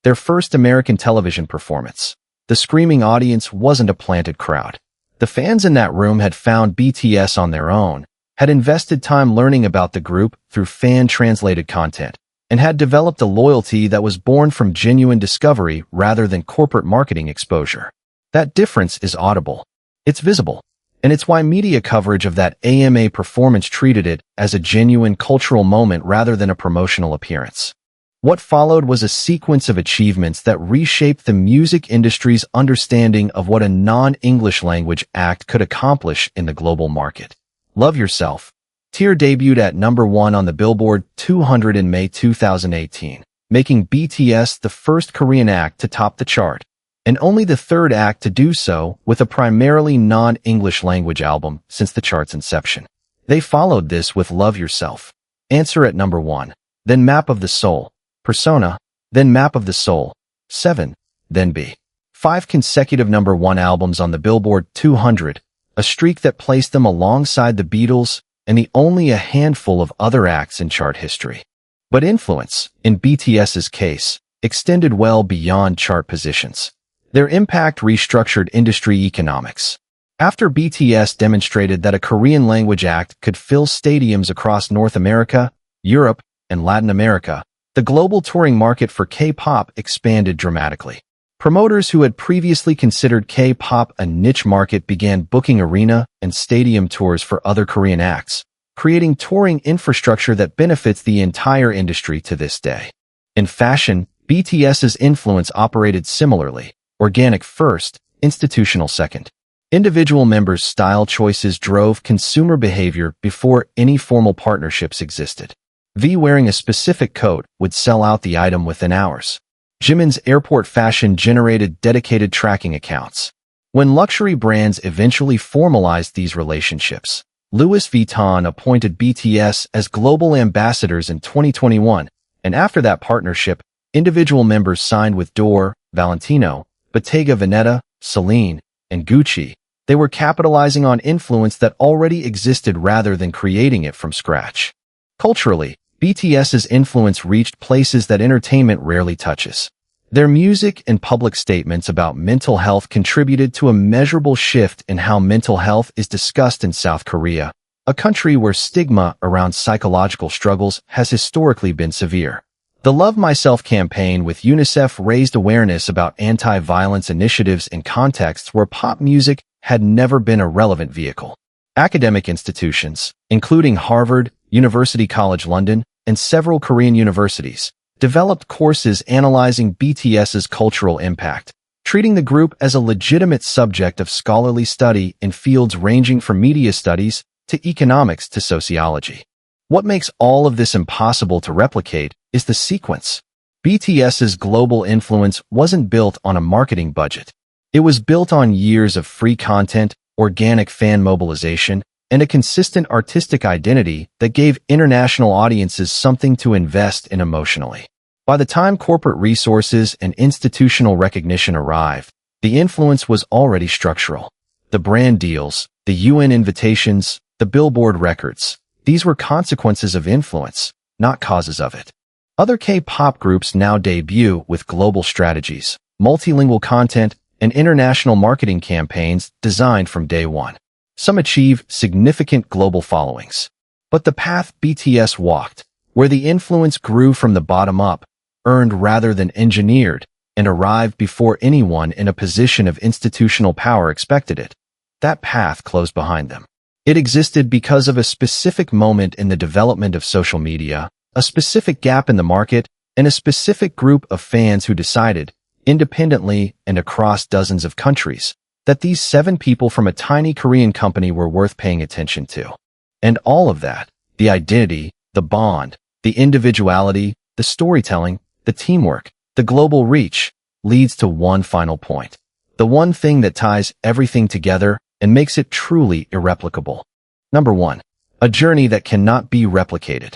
their first American television performance, the screaming audience wasn't a planted crowd. The fans in that room had found BTS on their own, had invested time learning about the group through fan-translated content, and had developed a loyalty that was born from genuine discovery rather than corporate marketing exposure. That difference is audible. It's visible. And it's why media coverage of that AMA performance treated it as a genuine cultural moment rather than a promotional appearance. What followed was a sequence of achievements that reshaped the music industry's understanding of what a non-English language act could accomplish in the global market. Love Yourself. Tear debuted at #1 on the Billboard 200 in May 2018, making BTS the first Korean act to top the chart, and only the third act to do so with a primarily non-English language album since the chart's inception. They followed this with Love Yourself, Answer at #1, then Map of the Soul, Persona, then Map of the Soul, 7, then B. 5 consecutive #1 albums on the Billboard 200, a streak that placed them alongside the Beatles and only a handful of other acts in chart history. But influence, in BTS's case, extended well beyond chart positions. Their impact restructured industry economics. After BTS demonstrated that a Korean language act could fill stadiums across North America, Europe, and Latin America, the global touring market for K-pop expanded dramatically. Promoters who had previously considered K-pop a niche market began booking arena and stadium tours for other Korean acts, creating touring infrastructure that benefits the entire industry to this day. In fashion, BTS's influence operated similarly. Organic first, institutional second. Individual members' style choices drove consumer behavior before any formal partnerships existed. V wearing a specific coat would sell out the item within hours. Jimin's airport fashion generated dedicated tracking accounts. When luxury brands eventually formalized these relationships, Louis Vuitton appointed BTS as global ambassadors in 2021, and after that partnership, individual members signed with Dior, Valentino, Bottega Veneta, Celine, and Gucci. They were capitalizing on influence that already existed rather than creating it from scratch. Culturally, BTS's influence reached places that entertainment rarely touches. Their music and public statements about mental health contributed to a measurable shift in how mental health is discussed in South Korea, a country where stigma around psychological struggles has historically been severe. The Love Myself campaign with UNICEF raised awareness about anti-violence initiatives in contexts where pop music had never been a relevant vehicle. Academic institutions, including Harvard, University College London, and several Korean universities, developed courses analyzing BTS's cultural impact, treating the group as a legitimate subject of scholarly study in fields ranging from media studies to economics to sociology. What makes all of this impossible to replicate is the sequence. BTS's global influence wasn't built on a marketing budget. It was built on years of free content, organic fan mobilization, and a consistent artistic identity that gave international audiences something to invest in emotionally. By the time corporate resources and institutional recognition arrived, the influence was already structural. The brand deals, the UN invitations, the Billboard records, these were consequences of influence, not causes of it. Other K-pop groups now debut with global strategies, multilingual content, and international marketing campaigns designed from day one. Some achieve significant global followings. But the path BTS walked, where the influence grew from the bottom up, earned rather than engineered, and arrived before anyone in a position of institutional power expected it, that path closed behind them. It existed because of a specific moment in the development of social media, a specific gap in the market, and a specific group of fans who decided, independently and across dozens of countries, that these 7 people from a tiny Korean company were worth paying attention to. And all of that, the identity, the bond, the individuality, the storytelling, the teamwork, the global reach, leads to one final point. The one thing that ties everything together and makes it truly irreplicable. Number 1. A journey that cannot be replicated.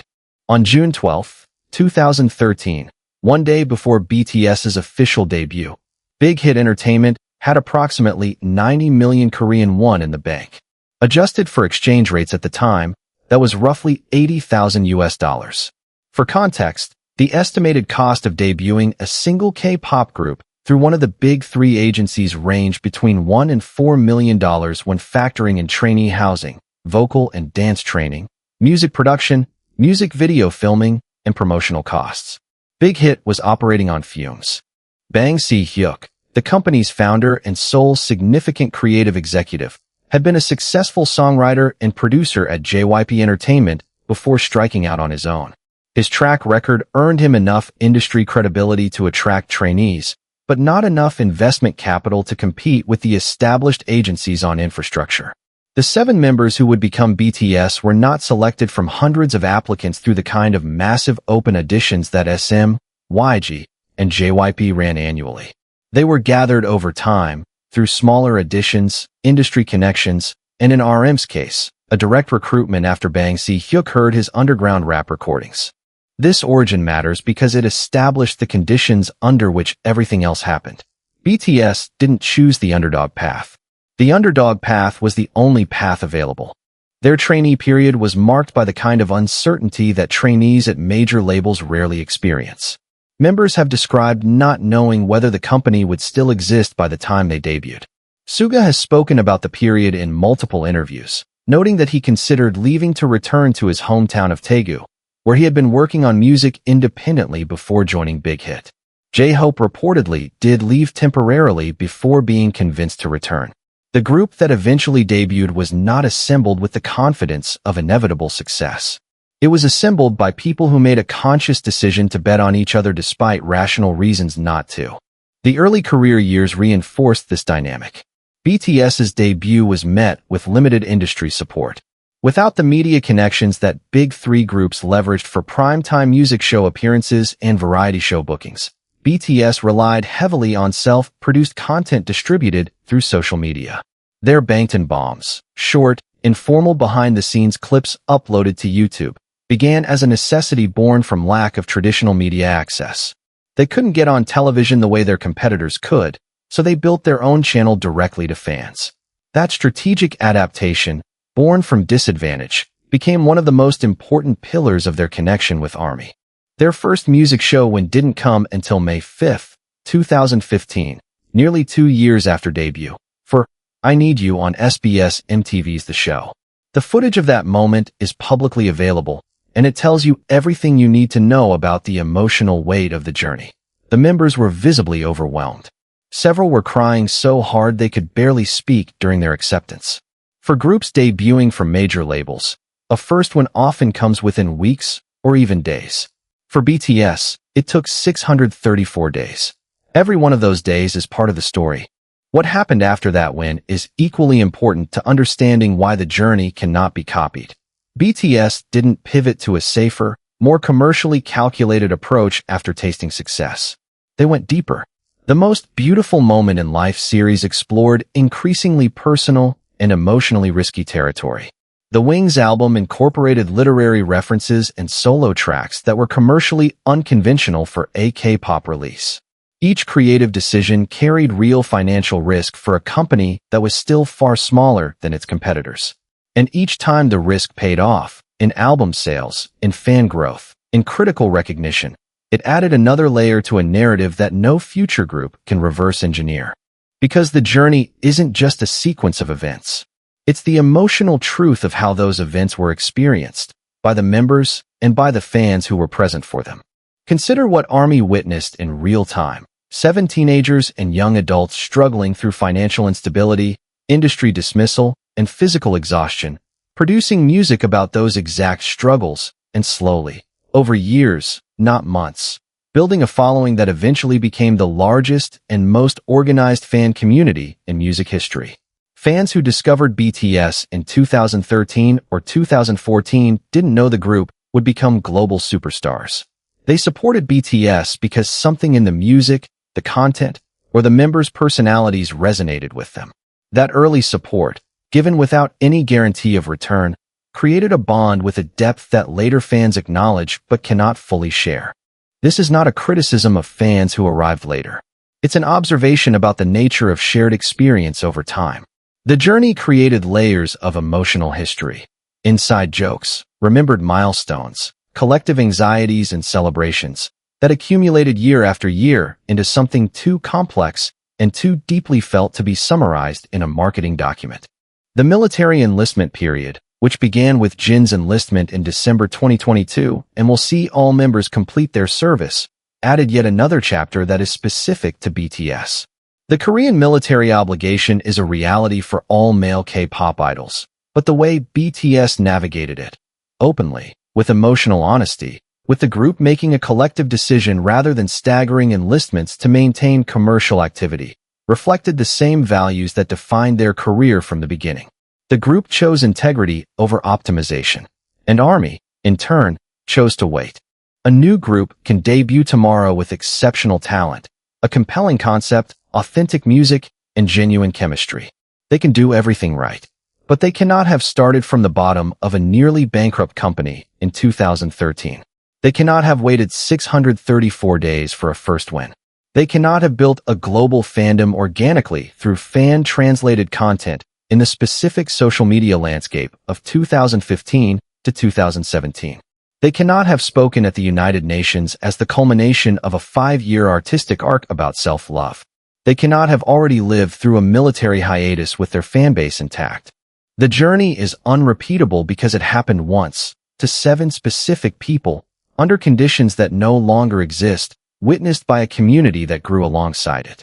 On June 12, 2013, one day before BTS's official debut, Big Hit Entertainment had approximately 90 million Korean won in the bank. Adjusted for exchange rates at the time, that was roughly $80,000. For context, the estimated cost of debuting a single K-pop group through one of the big 3 agencies ranged between $1 and $4 million when factoring in trainee housing, vocal and dance training, music production, music video filming, and promotional costs. Big Hit was operating on fumes. Bang Si-hyuk, the company's founder and sole significant creative executive, had been a successful songwriter and producer at HYBE Entertainment before striking out on his own. His track record earned him enough industry credibility to attract trainees, but not enough investment capital to compete with the established agencies on infrastructure. The 7 members who would become BTS were not selected from hundreds of applicants through the kind of massive open auditions that SM, YG, and JYP ran annually. They were gathered over time, through smaller auditions, industry connections, and in RM's case, a direct recruitment after Bang Si-hyuk heard his underground rap recordings. This origin matters because it established the conditions under which everything else happened. BTS didn't choose the underdog path. The underdog path was the only path available. Their trainee period was marked by the kind of uncertainty that trainees at major labels rarely experience. Members have described not knowing whether the company would still exist by the time they debuted. Suga has spoken about the period in multiple interviews, noting that he considered leaving to return to his hometown of Daegu, where he had been working on music independently before joining Big Hit. J-Hope reportedly did leave temporarily before being convinced to return. The group that eventually debuted was not assembled with the confidence of inevitable success. It was assembled by people who made a conscious decision to bet on each other despite rational reasons not to. The early career years reinforced this dynamic. BTS's debut was met with limited industry support. Without the media connections that big 3 groups leveraged for primetime music show appearances and variety show bookings, BTS relied heavily on self-produced content distributed through social media. Their Bangtan bombs, short, informal behind-the-scenes clips uploaded to YouTube, began as a necessity born from lack of traditional media access. They couldn't get on television the way their competitors could, so they built their own channel directly to fans. That strategic adaptation, born from disadvantage, became one of the most important pillars of their connection with ARMY. Their first music show didn't come until May 5, 2015, nearly 2 years after debut, for I Need You on SBS MTV's The Show. The footage of that moment is publicly available, and it tells you everything you need to know about the emotional weight of the journey. The members were visibly overwhelmed. Several were crying so hard they could barely speak during their acceptance. For groups debuting from major labels, a first one often comes within weeks or even days. For BTS, it took 634 days. Every one of those days is part of the story. What happened after that win is equally important to understanding why the journey cannot be copied. BTS didn't pivot to a safer, more commercially calculated approach after tasting success. They went deeper. The Most Beautiful Moment in Life series explored increasingly personal and emotionally risky territory. The Wings album incorporated literary references and solo tracks that were commercially unconventional for a K-pop release. Each creative decision carried real financial risk for a company that was still far smaller than its competitors. And each time the risk paid off, in album sales, in fan growth, in critical recognition, It added another layer to a narrative that no future group can reverse engineer. Because the journey isn't just a sequence of events. It's the emotional truth of how those events were experienced by the members and by the fans who were present for them. Consider what ARMY witnessed in real time. 7 teenagers and young adults struggling through financial instability, industry dismissal, and physical exhaustion, producing music about those exact struggles, and slowly, over years, not months, building a following that eventually became the largest and most organized fan community in music history. Fans who discovered BTS in 2013 or 2014 didn't know the group would become global superstars. They supported BTS because something in the music, the content, or the members' personalities resonated with them. That early support, given without any guarantee of return, created a bond with a depth that later fans acknowledge but cannot fully share. This is not a criticism of fans who arrived later. It's an observation about the nature of shared experience over time. The journey created layers of emotional history, inside jokes, remembered milestones, collective anxieties and celebrations that accumulated year after year into something too complex and too deeply felt to be summarized in a marketing document. The military enlistment period, which began with Jin's enlistment in December 2022 and will see all members complete their service, added yet another chapter that is specific to BTS. The Korean military obligation is a reality for all male K-pop idols, but the way BTS navigated it, openly, with emotional honesty, with the group making a collective decision rather than staggering enlistments to maintain commercial activity, reflected the same values that defined their career from the beginning. The group chose integrity over optimization, and ARMY, in turn, chose to wait. A new group can debut tomorrow with exceptional talent, a compelling concept, authentic music, and genuine chemistry. They can do everything right, but they cannot have started from the bottom of a nearly bankrupt company in 2013. They cannot have waited 634 days for a first win. They cannot have built a global fandom organically through fan-translated content in the specific social media landscape of 2015 to 2017. They cannot have spoken at the United Nations as the culmination of a 5-year artistic arc about self-love. They cannot have already lived through a military hiatus with their fanbase intact. The journey is unrepeatable because it happened once, to 7 specific people, under conditions that no longer exist, witnessed by a community that grew alongside it.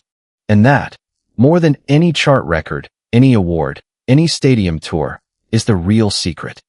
And that, more than any chart record, any award, any stadium tour, is the real secret.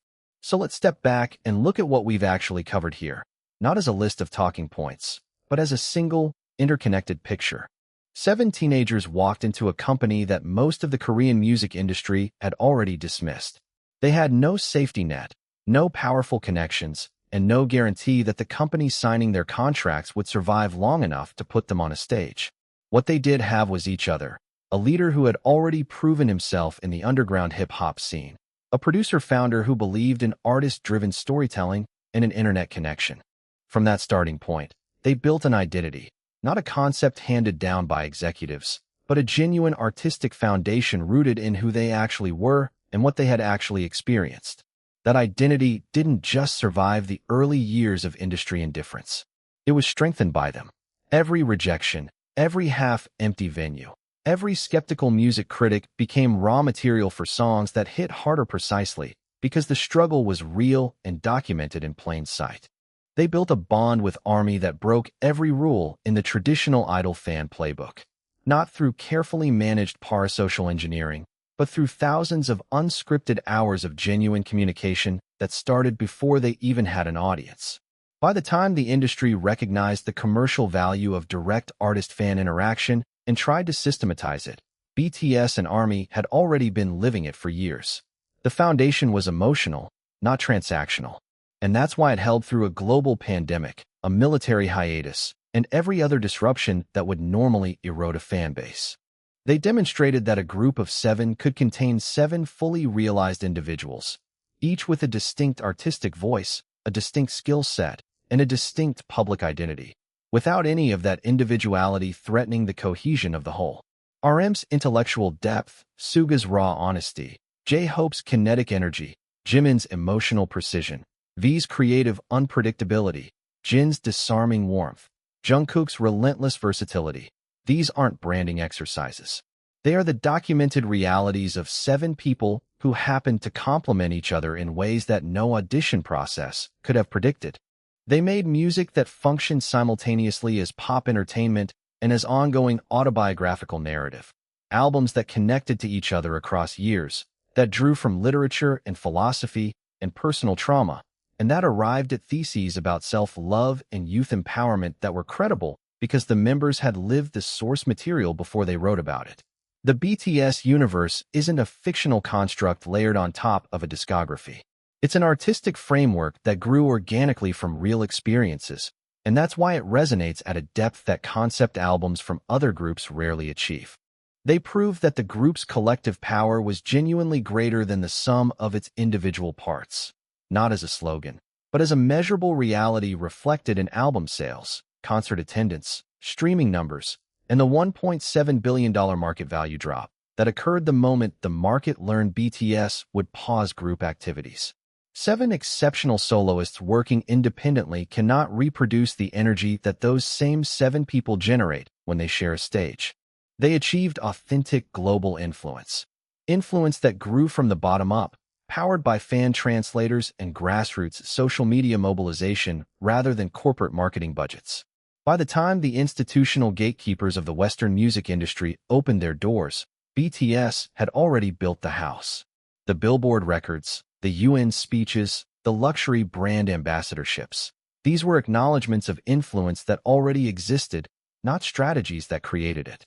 So let's step back and look at what we've actually covered here, not as a list of talking points, but as a single, interconnected picture. 7 teenagers walked into a company that most of the Korean music industry had already dismissed. They had no safety net, no powerful connections, and no guarantee that the company signing their contracts would survive long enough to put them on a stage. What they did have was each other, a leader who had already proven himself in the underground hip-hop scene, a producer-founder who believed in artist-driven storytelling and an internet connection. From that starting point, they built an identity, not a concept handed down by executives, but a genuine artistic foundation rooted in who they actually were and what they had actually experienced. That identity didn't just survive the early years of industry indifference. It was strengthened by them. Every rejection, every half-empty venue, every skeptical music critic became raw material for songs that hit harder precisely because the struggle was real and documented in plain sight. They built a bond with ARMY that broke every rule in the traditional idol fan playbook, not through carefully managed parasocial engineering, but through thousands of unscripted hours of genuine communication that started before they even had an audience. By the time the industry recognized the commercial value of direct artist-fan interaction and tried to systematize it, BTS and ARMY had already been living it for years. The foundation was emotional, not transactional. And that's why it held through a global pandemic, a military hiatus, and every other disruption that would normally erode a fan base. They demonstrated that a group of 7 could contain 7 fully realized individuals, each with a distinct artistic voice, a distinct skill set, and a distinct public identity, without any of that individuality threatening the cohesion of the whole. RM's intellectual depth, Suga's raw honesty, J-Hope's kinetic energy, Jimin's emotional precision, V's creative unpredictability, Jin's disarming warmth, Jungkook's relentless versatility. These aren't branding exercises. They are the documented realities of 7 people who happen to complement each other in ways that no audition process could have predicted. They made music that functioned simultaneously as pop entertainment and as ongoing autobiographical narrative. Albums that connected to each other across years, that drew from literature and philosophy and personal trauma, and that arrived at theses about self-love and youth empowerment that were credible because the members had lived the source material before they wrote about it. The BTS universe isn't a fictional construct layered on top of a discography. It's an artistic framework that grew organically from real experiences, and that's why it resonates at a depth that concept albums from other groups rarely achieve. They prove that the group's collective power was genuinely greater than the sum of its individual parts, not as a slogan, but as a measurable reality reflected in album sales, concert attendance, streaming numbers, and the $1.7 billion market value drop that occurred the moment the market learned BTS would pause group activities. 7 exceptional soloists working independently cannot reproduce the energy that those same 7 people generate when they share a stage. They achieved authentic global influence. Influence that grew from the bottom up, powered by fan translators and grassroots social media mobilization rather than corporate marketing budgets. By the time the institutional gatekeepers of the Western music industry opened their doors, BTS had already built the house. The Billboard records, the UN speeches, the luxury brand ambassadorships. These were acknowledgments of influence that already existed, not strategies that created it.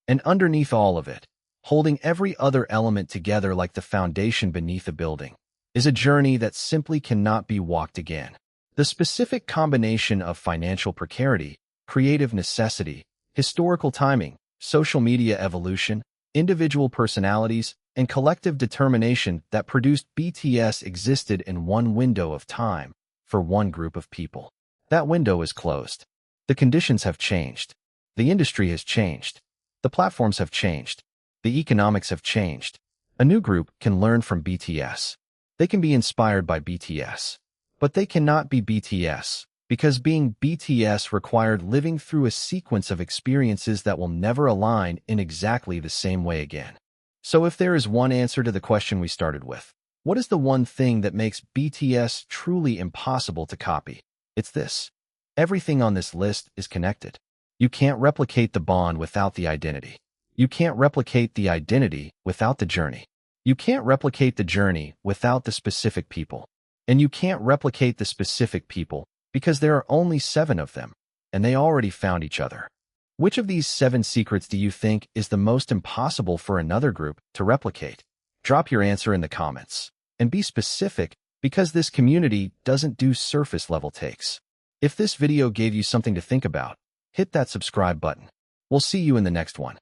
And underneath all of it, holding every other element together like the foundation beneath a building, is a journey that simply cannot be walked again. The specific combination of financial precarity, creative necessity, historical timing, social media evolution, individual personalities, and collective determination that produced BTS existed in one window of time for one group of people. That window is closed. The conditions have changed. The industry has changed. The platforms have changed. The economics have changed. A new group can learn from BTS. They can be inspired by BTS. But they cannot be BTS, because being BTS required living through a sequence of experiences that will never align in exactly the same way again. So if there is one answer to the question we started with, what is the one thing that makes BTS truly impossible to copy? It's this. Everything on this list is connected. You can't replicate the bond without the identity. You can't replicate the identity without the journey. You can't replicate the journey without the specific people. And you can't replicate the specific people because there are only 7 of them, and they already found each other. Which of these 7 secrets do you think is the most impossible for another group to replicate? Drop your answer in the comments. And be specific, because this community doesn't do surface-level takes. If this video gave you something to think about, hit that subscribe button. We'll see you in the next one.